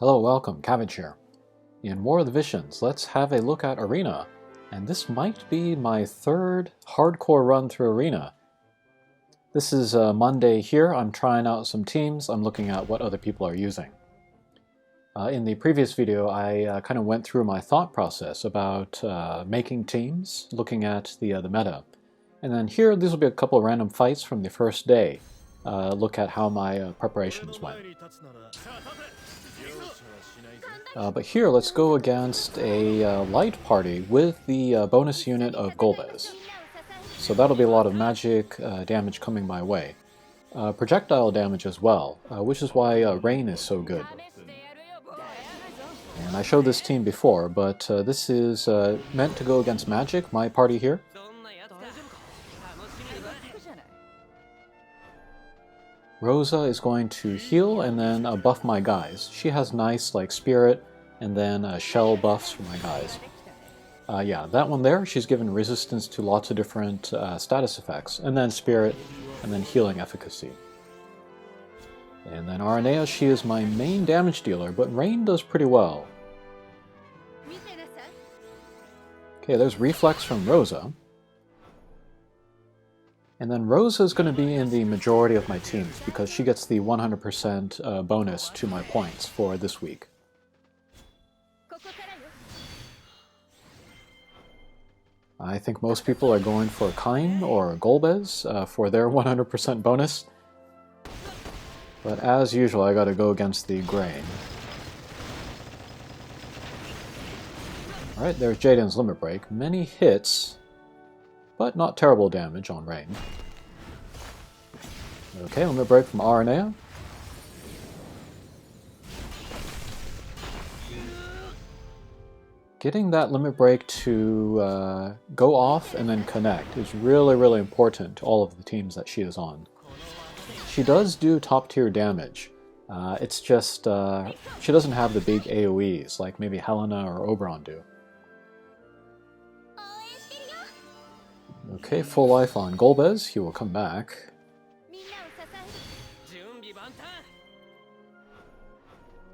Hello, welcome, Cabbage here. In War of the Visions, let's have a look at Arena, and this might be my third hardcore run through Arena. This is Monday here, I'm trying out some teams, I'm looking at what other people are using. In the previous video, I kind of went through my thought process about making teams, looking at the meta. And then here, these will be a couple of random fights from the first day. Look at how my preparations went. But here, let's go against a light party with the bonus unit of Golbez. So that'll be a lot of magic damage coming my way. Projectile damage as well, which is why Rain is so good. And I showed this team before, but this is meant to go against magic, my party here. Rosa is going to heal and then buff my guys. She has nice like spirit and then shell buffs for my guys. Yeah, that one there, she's given resistance to lots of different status effects, and then spirit, and then healing efficacy. And then Aranea, she is my main damage dealer, but Rain does pretty well. Okay, there's Reflex from Rosa. And then Rosa is going to be in the majority of my teams because she gets the 100% bonus to my points for this week. I think most people are going for Kain or Golbez for their 100% bonus. But as usual, I gotta go against the grain. Alright, there's Jaden's Limit Break. Many hits, but not terrible damage on Rain. Okay, Limit Break from Aranea. Getting that Limit Break to go off and then connect is really, really important to all of the teams that she is on. She does do top tier damage. It's just she doesn't have the big AoEs like maybe Helena or Oberon do. Okay, full life on Golbez. He will come back.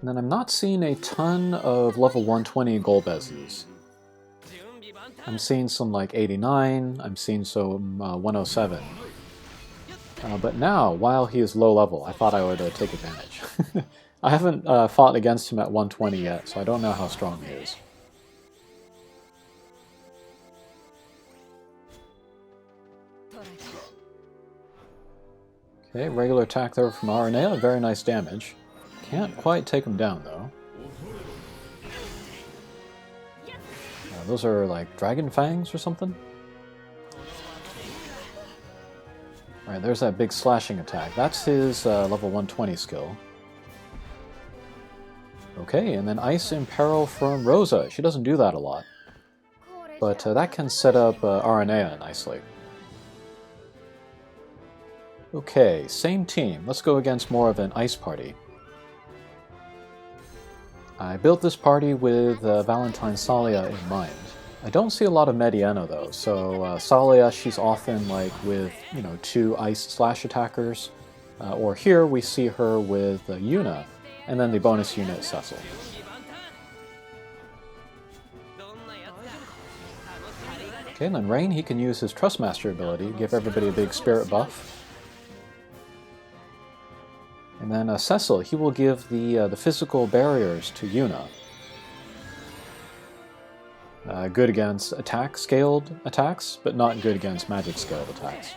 And then I'm not seeing a ton of level 120 Golbezes. I'm seeing some like 89, I'm seeing some 107. But now, while he is low level, I thought I would take advantage. I haven't fought against him at 120 yet, so I don't know how strong he is. Okay, regular attack there from Aranea, very nice damage. Can't quite take him down, though. Those are like dragon fangs or something? Alright, there's that big slashing attack. That's his level 120 skill. Okay, and then Ice Imperil from Rosa. She doesn't do that a lot. But that can set up Aranea nicely. Okay, same team. Let's go against more of an ice party. I built this party with Valentine Salia in mind. I don't see a lot of Mediana though, so Salia, she's often like with, you know, 2 ice slash attackers, or here we see her with Yuna, and then the bonus unit Cecil. Okay, and then Rain, he can use his Trustmaster ability, give everybody a big spirit buff. And then Cecil, he will give the physical barriers to Yuna. Good against scaled attacks, but not good against magic scaled attacks.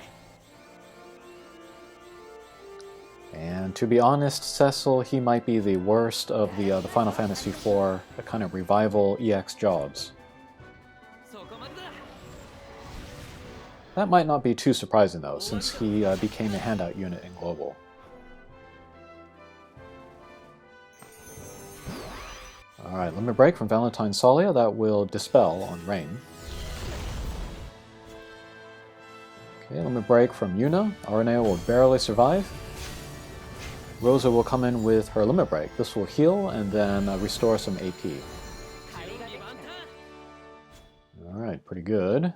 And to be honest, Cecil, he might be the worst of the Final Fantasy IV kind of revival EX jobs. That might not be too surprising though, since he became a handout unit in Global. Alright, Limit Break from Valentine Salia, that will dispel on Rain. Okay, Limit Break from Yuna, Aranea will barely survive. Rosa will come in with her Limit Break. This will heal and then restore some AP. Alright, pretty good.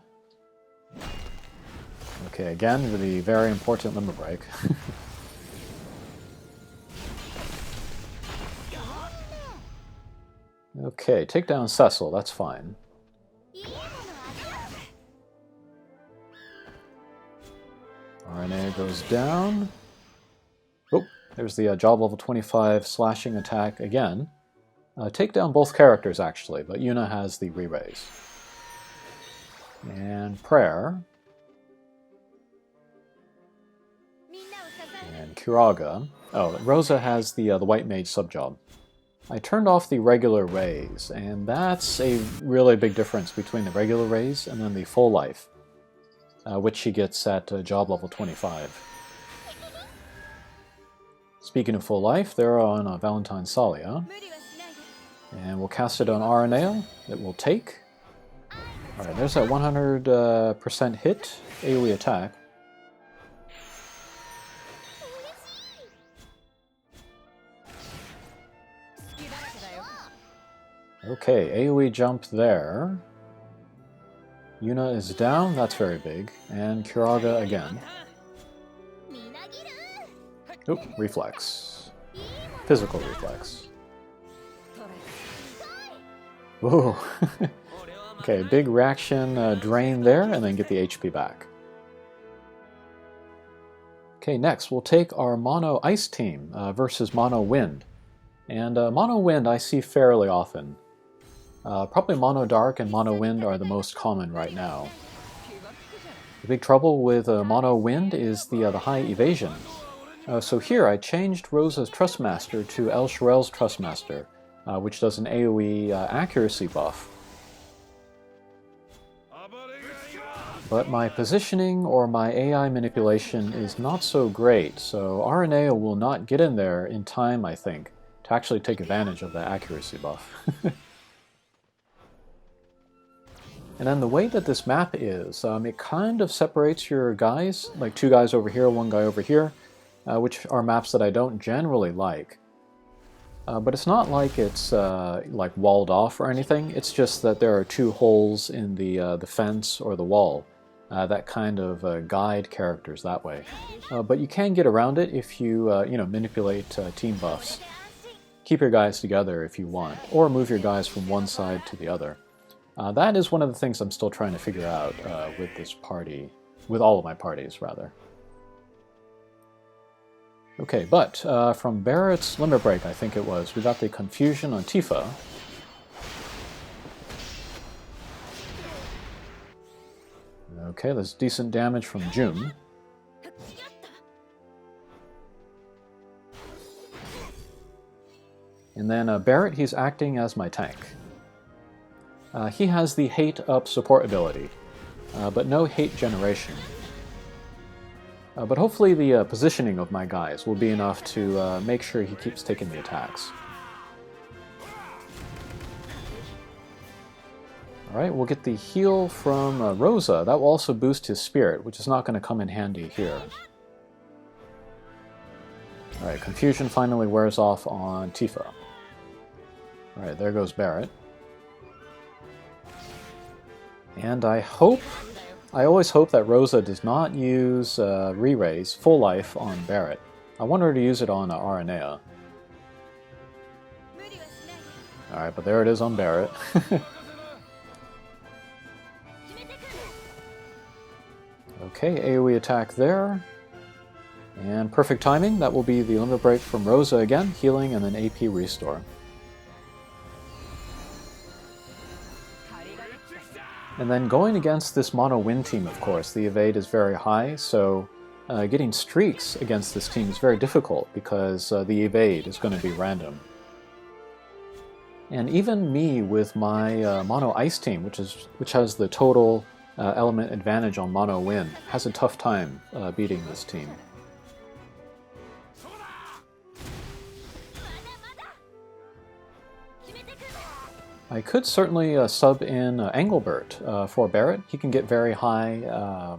Okay, again, the very important Limit Break. Okay, take down Cecil, that's fine. RNA goes down. Oh, there's the job level 25 slashing attack again. Take down both characters, actually, but Yuna has the re-raise. And Prayer. And Kuraga. Oh, Rosa has the White Mage sub-job. I turned off the regular raise, and that's a really big difference between the regular raise and then the full life, which she gets at job level 25. Speaking of full life, they're on Valentine Salia. And we'll cast it on Aranea. It will take. Alright, there's that 100% hit AoE attack. Okay, AoE jump there. Yuna is down, that's very big. And Kuraga again. Oop, reflex. Physical reflex. Whoa. Okay, big reaction drain there, and then get the HP back. Okay, next we'll take our Mono Ice team versus Mono Wind. And Mono Wind I see fairly often. Probably Mono Dark and Mono Wind are the most common right now. The big trouble with Mono Wind is the high evasion. So here I changed Rosa's Trustmaster to El Shirel's Trustmaster, which does an AoE accuracy buff. But my positioning or my AI manipulation is not so great, so Aranea will not get in there in time, I think, to actually take advantage of the accuracy buff. And then the way that this map is, it kind of separates your guys, like two guys over here, one guy over here, which are maps that I don't generally like. But it's not like it's like walled off or anything, it's just that there are two holes in the fence or the wall that kind of guide characters that way. But you can get around it if you, you know, manipulate team buffs. Keep your guys together if you want, or move your guys from one side to the other. That is one of the things I'm still trying to figure out with this party, with all of my parties, rather. Okay, but from Barrett's Limit Break, I think it was, we got the Confusion on Tifa. Okay, there's decent damage from June. And then Barrett, he's acting as my tank. He has the Hate Up support ability, but no hate generation. But hopefully the positioning of my guys will be enough to make sure he keeps taking the attacks. Alright, we'll get the heal from Rosa. That will also boost his spirit, which is not going to come in handy here. Alright, Confusion finally wears off on Tifa. Alright, there goes Barrett. And I always hope that Rosa does not use Re-Raise Full Life on Barrett. I want her to use it on Aranea. Alright, but there it is on Barrett. Okay, AoE attack there. And perfect timing, that will be the Limit Break from Rosa again, healing and then AP restore. And then going against this Mono Wind team, of course, the evade is very high, so getting streaks against this team is very difficult because the evade is going to be random. And even me with my Mono Ice team, which has the total element advantage on Mono Wind, has a tough time beating this team. I could certainly sub in Engelbert for Barrett. He can get very high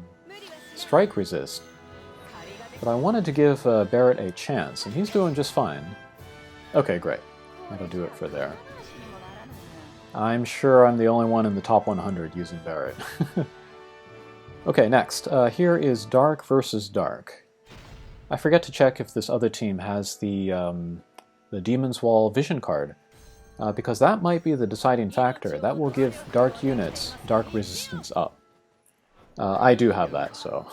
strike resist. But I wanted to give Barrett a chance, and he's doing just fine. Okay, great. That'll do it for there. I'm sure I'm the only one in the top 100 using Barrett. Okay, next. Here is Dark versus Dark. I forget to check if this other team has the Demon's Wall Vision card. because that might be the deciding factor. That will give dark units dark resistance up. I do have that, so.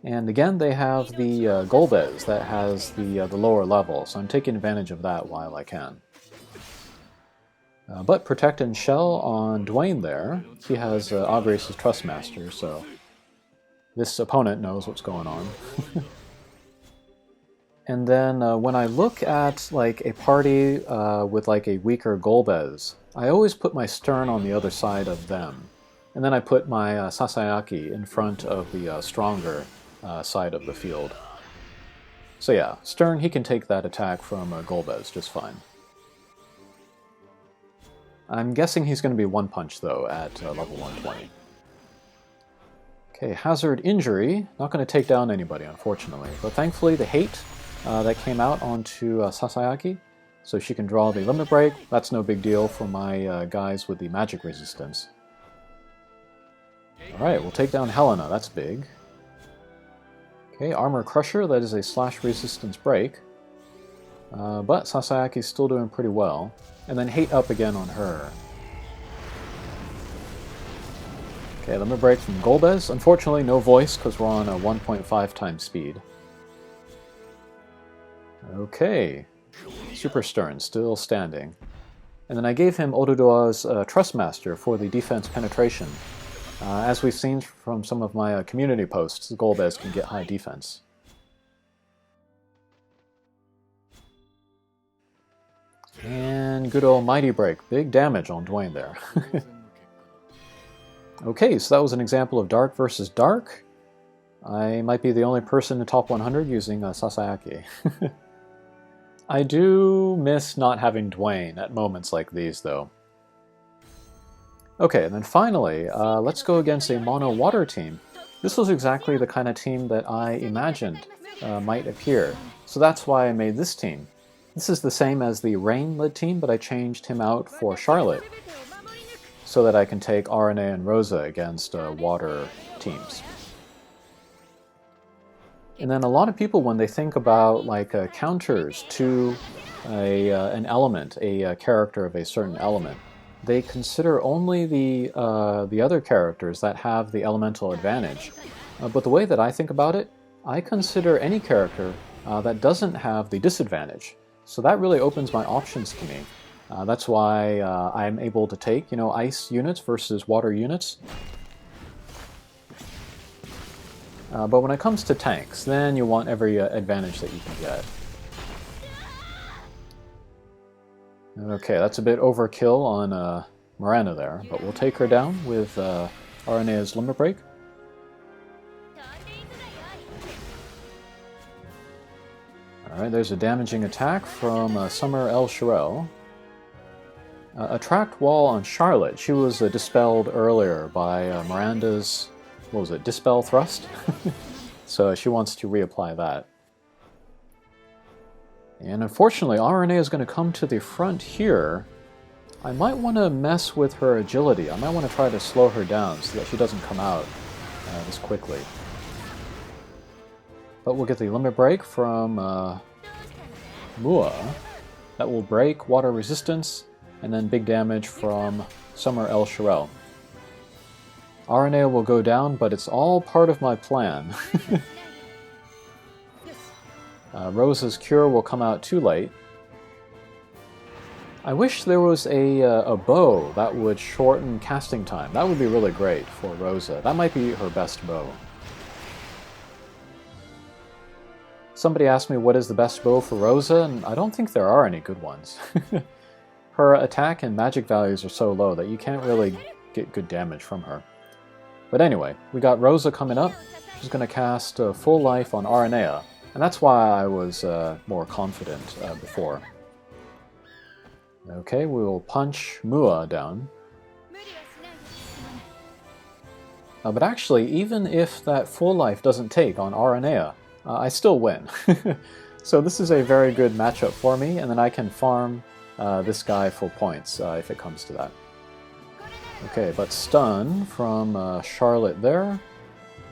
And again, they have the Golbez that has the lower level, so I'm taking advantage of that while I can. But Protect and Shell on Dwayne there, he has Auguries' Trustmaster, so this opponent knows what's going on. And then when I look at like a party with like a weaker Golbez, I always put my Stern on the other side of them. And then I put my Sasayaki in front of the stronger side of the field. So yeah, Stern, he can take that attack from Golbez just fine. I'm guessing he's going to be one punch though at level 120. Okay, Hazard Injury, not going to take down anybody unfortunately, but thankfully the hate that came out onto Sasayaki, so she can draw the Limit Break. That's no big deal for my guys with the magic resistance. Alright, we'll take down Helena, that's big. Okay, Armor Crusher, that is a slash resistance break. But Sasayaki's still doing pretty well. And then Hate up again on her. Okay, Limit Break from Golbez. Unfortunately, no voice because we're on a 1.5 times speed. Okay, Super Stern still standing. And then I gave him Ododoa's Trustmaster for the defense penetration. As we've seen from some of my community posts, Golbez can get high defense. And good old Mighty Break. Big damage on Dwayne there. Okay, so that was an example of Dark versus Dark. I might be the only person in top 100 using Sasayaki. I do miss not having Dwayne at moments like these, though. Okay, and then finally, let's go against a mono water team. This was exactly the kind of team that I imagined might appear, so that's why I made this team. This is the same as the Rain-led team, but I changed him out for Charlotte, so that I can take RNA and Rosa against water teams. And then a lot of people, when they think about like counters to an element, a character of a certain element, they consider only the other characters that have the elemental advantage. But the way that I think about it, I consider any character that doesn't have the disadvantage. So that really opens my options to me. That's why I'm able to take, ice units versus water units. But when it comes to tanks, then you want every advantage that you can get. Okay, that's a bit overkill on Miranda there, but we'll take her down with RNA's Limit Break. Alright, there's a damaging attack from Summer El Shirel. Attract Wall on Charlotte. She was dispelled earlier by Miranda's, what was it, Dispel Thrust? So she wants to reapply that. And unfortunately, RNA is going to come to the front here. I might want to mess with her agility. I might want to try to slow her down so that she doesn't come out this quickly. But we'll get the Limit Break from Mua. That will break water resistance, and then big damage from Summer El Shirel. RNA will go down, but it's all part of my plan. Rosa's Cure will come out too late. I wish there was a bow that would shorten casting time. That would be really great for Rosa. That might be her best bow. Somebody asked me what is the best bow for Rosa, and I don't think there are any good ones. Her attack and magic values are so low that you can't really get good damage from her. But anyway, we got Rosa coming up. She's going to cast Full Life on Aranea, and that's why I was more confident before. Okay, we will punch Mua down. But actually, even if that Full Life doesn't take on Aranea, I still win. So this is a very good matchup for me, and then I can farm this guy for points if it comes to that. Okay, but stun from Charlotte there.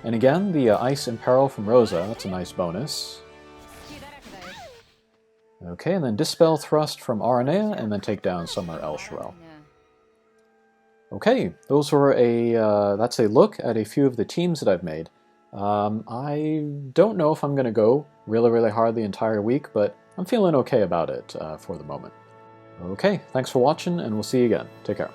And again, the Ice Imperil from Rosa, that's a nice bonus. Okay, and then Dispel Thrust from Aranea, and then take down Summer Elshirel. Okay, those were that's a look at a few of the teams that I've made. I don't know if I'm going to go really, really hard the entire week, but I'm feeling okay about it for the moment. Okay, thanks for watching, and we'll see you again. Take care.